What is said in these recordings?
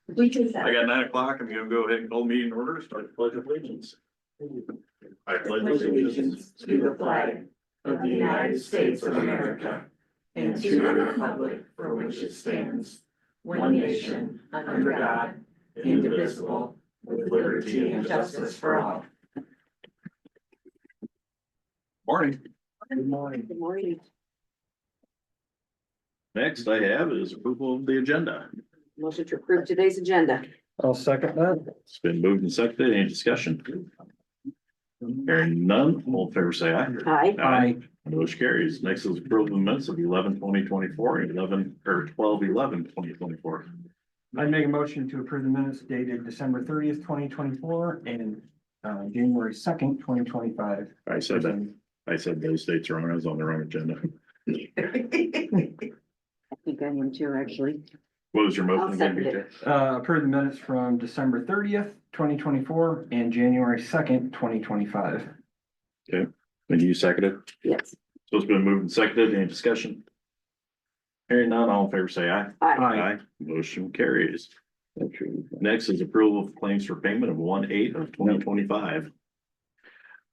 We just. I got 9 o'clock. I'm gonna go ahead and call the meeting order, start the pledge of allegiance. I pledge Allegiance to the flag of the United States of America and to the republic for which it stands, one nation, under God, indivisible, with liberty and justice for all. Morning. Good morning. Good morning. Next I have is approval of the agenda. Motion to approve today's agenda. I'll second that. It's been moved and seconded. Any discussion? Hearing none, all in favor say aye. Aye. Aye. Motion carries. Next is approval of minutes of 11/20/24 and 12/11/2024. I make a motion to approve the minutes dated December 30th, 2024 and January 2nd, 2025. I said that. I said those dates are wrong. I was on the wrong agenda. I think I am too, actually. What was your I'll motion again, second BJ? it. Approve the minutes from December 30th, 2024 and January 2nd, 2025. And you seconded? Yes. So it's been moved and seconded. Any discussion? Hearing none, all in favor say aye. Aye. Motion carries. Next is approval of claims for payment of 1/8/2025.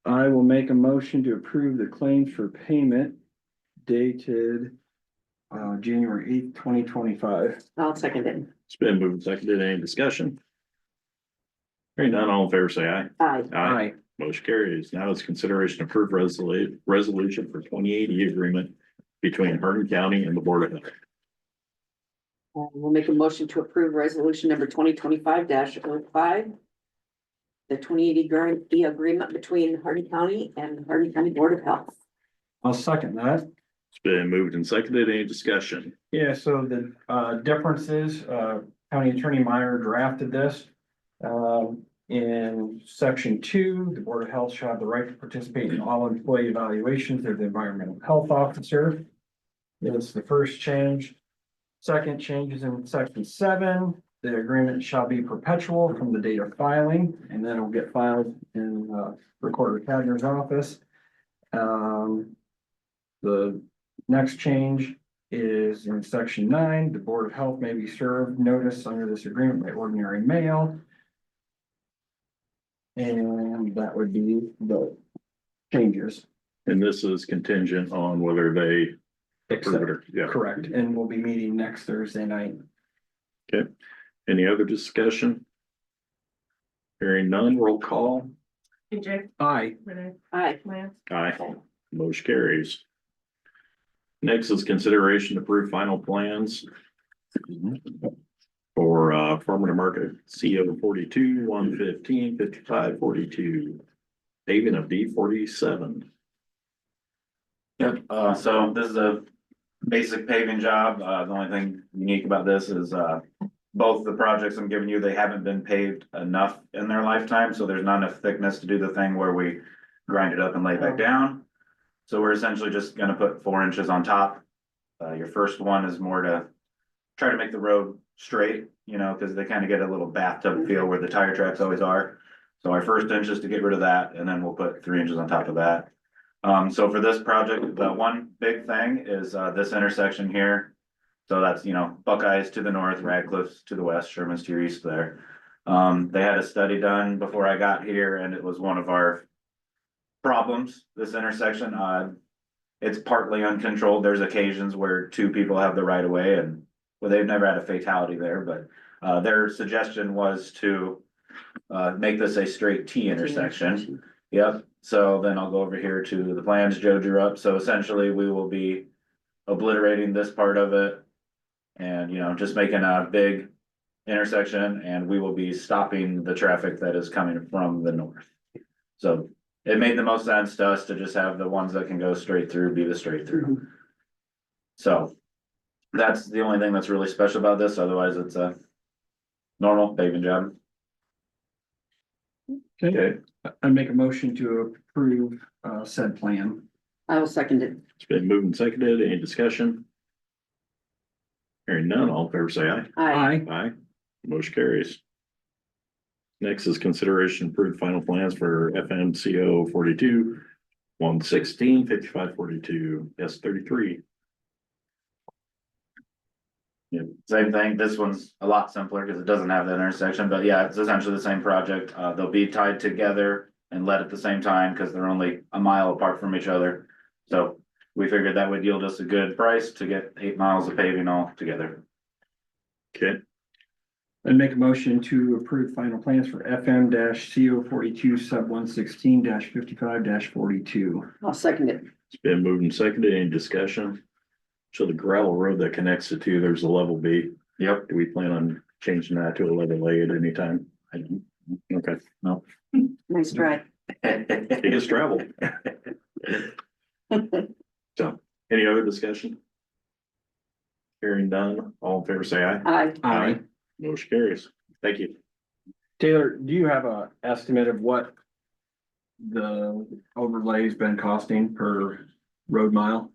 I will make a motion to approve the claims for payment dated January 8th, 2025. I'll second it. It's been moved and seconded. Any discussion? Hearing none, all in favor say aye. Aye. Motion carries. Now it's consideration of approved resolution for 2080 agreement between Hardin County and the Board of Health. We'll make a motion to approve resolution number 2025-05. The 2080 agreement between Hardin County and Hardin County Board of Health. I'll second that. It's been moved and seconded. Any discussion? Yeah, so the difference is, County Attorney Meyer drafted this. In section 2, the Board of Health shall have the right to participate in all employee evaluations of the environmental health officer. That's the first change. Second change is in section 7. The agreement shall be perpetual from the date of filing, and then it will get filed in Recorder Cadner's office. The next change is in section 9. The Board of Health may be served notice under this agreement by ordinary mail. And that would be the changes. And this is contingent on whether they approve it or, yeah. Correct, and we'll be meeting next Thursday night. Any other discussion? Hearing none, roll call. BJ, Aye. Renee, Aye. Lance, Aye. Motion carries. Next is consideration to approve final plans for farmer to market CO 42, 115, 55, 42, paving of D 47. Yep, so this is a basic paving job. The only thing unique about this is, both the projects I'm giving you, they haven't been paved enough in their lifetime, so there's not enough thickness to do the thing where we grind it up and lay it back down. So we're essentially just gonna put 4 inches on top. Your first one is more to try to make the road straight, you know, because they kind of get a little bathtub feel where the tire tracks always are. So our first inch is to get rid of that, and then we'll put 3 inches on top of that. So for this project, the one big thing is this intersection here. So that's, you know, Buckeyes to the north, Radcliffe's to the west, Sherman's to your east there. They had a study done before I got here, and it was one of our problems, this intersection. It's partly uncontrolled. There's occasions where 2 people have the right of way, and well, they've never had a fatality there, but their suggestion was to make this a straight T intersection. Yep, so then I'll go over here to the plans Joe drew up. So essentially, we will be obliterating this part of it. And, you know, just making a big intersection, and we will be stopping the traffic that is coming from the north. So it made the most sense to us to just have the ones that can go straight through, be the straight through. So that's the only thing that's really special about this. Otherwise, it's a normal paving job. Okay, I make a motion to approve said plan. I will second it. It's been moved and seconded. Any discussion? Hearing none, all in favor say aye. Aye. Aye. Motion carries. Next is consideration approved final plans for FMCO 42, 116, 55, 42, S 33. Same thing, this one's a lot simpler because it doesn't have that intersection, but yeah, it's essentially the same project, they'll be tied together and led at the same time, because they're only a mile apart from each other. So we figured that would yield us a good price to get 8 miles of paving all together. Okay, And make a motion to approve final plans for FM CO 42 sub 116 55 42. I'll second it. it's been moved and seconded. Any discussion? So the gravel road that connects the two, there's a level B. Yep. Do we plan on changing that to a level A at any time? Okay, no, Nice try. it is travel. So, any other discussion? Hearing none, all in favor, say aye. Aye. Aye. Motion carries. Thank you. Taylor, do you have a estimate of what the overlay's been costing per road mile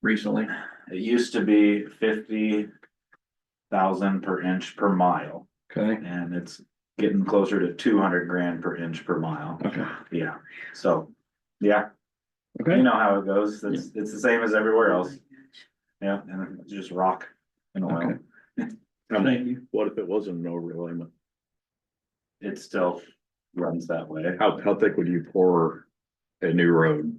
recently? It used to be 50,000 per inch per mile, Okay, and it's getting closer to 200 grand per inch per mile. okay, Yeah, so, yeah, you okay. know how it goes, it's the same as everywhere else. Yeah, and it's just rock and oil. Thank you. What if it wasn't an overlayment? It still runs that way. How thick would you pour a new road?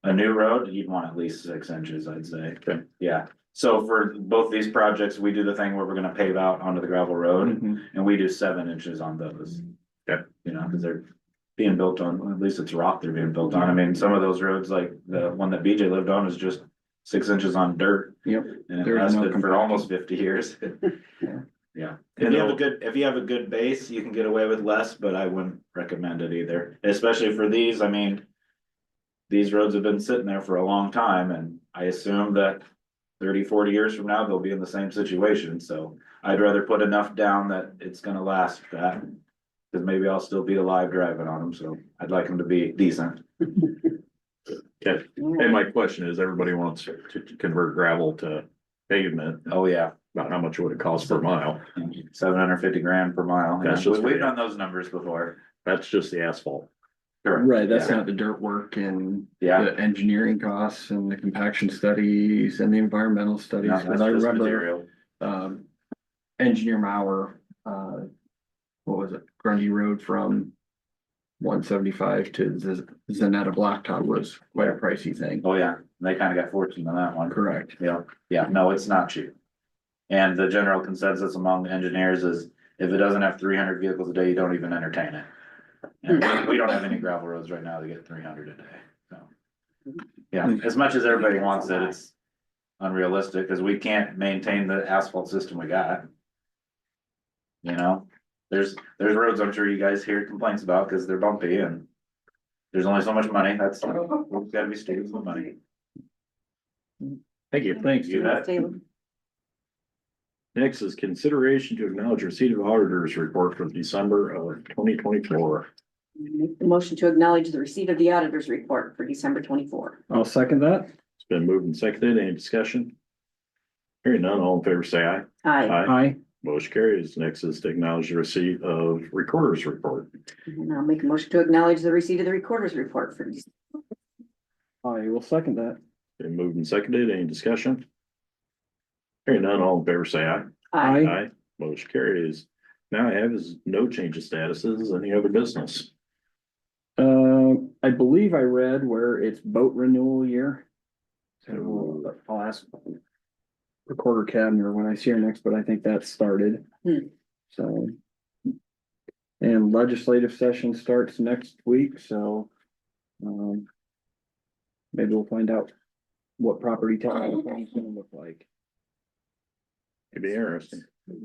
A new road, you'd want at least 6 inches, I'd say. Okay. Yeah, so for both these projects, we do the thing where we're gonna pave out onto the gravel road, Mhm. and we do 7 inches on those. Okay. You know, cause they're being built on, well, at least it's rock they're being built on. I mean, some of those roads, like the one that BJ lived on, is just 6 inches on dirt. Yep. And it There's no lasted for compaction. almost 50 years. Yeah. Yeah, if you have a good base, you can get away with less, but I wouldn't recommend it either, especially for these, I mean. These roads have been sitting there for a long time, and I assume that 30, 40 years from now, they'll be in the same situation, so I'd rather put enough down that it's gonna last that. Cause maybe I'll still be alive driving on them, so I'd like them to be decent. Okay, and my question is, everybody wants to convert gravel to pavement, Oh, yeah, about how much would it cost per mile? 750 grand per mile. That's Yeah, just we've for- done those numbers before. That's just the asphalt. Correct. Right, that's Yeah. not the dirt work and Yeah. the engineering costs and the compaction studies and the environmental studies. No, And that's I just remember, material. Engineer Mauer, what was it, Grundy Road from 175 to Zanetta Blacktop was quite a pricey thing. Oh, yeah, they kinda got fortune on that one. Correct. Yeah, no, it's not cheap. And the general consensus among engineers is if it doesn't have 300 vehicles a day, you don't even entertain it. And we don't have any gravel roads right now that get 300 a day, so. Yeah, as much as everybody wants it, it's unrealistic, cause we can't maintain the asphalt system we got. You know, there's roads I'm sure you guys hear complaints about, cause they're bumpy and. There's only so much money, that's, we've gotta be stupid with money. Thank you. Thanks. You bet. Next is consideration to acknowledge receipt of auditor's report for December of 2024. Make the motion to acknowledge the receipt of the auditor's report for December 24. I'll second that. It's been moved and seconded. Any discussion? Hearing none, all in favor, say aye. Aye. Aye. Motion carries. Next is to acknowledge the receipt of recorder's report. And I'll make a motion to acknowledge the receipt of the recorder's report for December. I will second that. Been moved and seconded. Any discussion? Hearing none, all in favor, say aye. Aye. Aye. Motion carries. Now I have is no change of statuses, any other business? I believe I read where it's boat renewal year. So I'll ask Recorder Cadner when I see her next, but I think that started. So. And legislative session starts next week, so. Maybe we'll find out what property tax is gonna look like. It'd be interesting.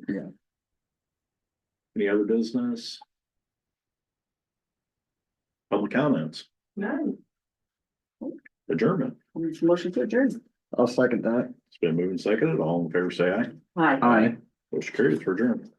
Yeah. Any other business? Public comments, None. adjournment. Motion to adjourn. I'll second that. It's been moved and seconded. All in favor, say aye. Aye. Aye. Motion carries for adjournment.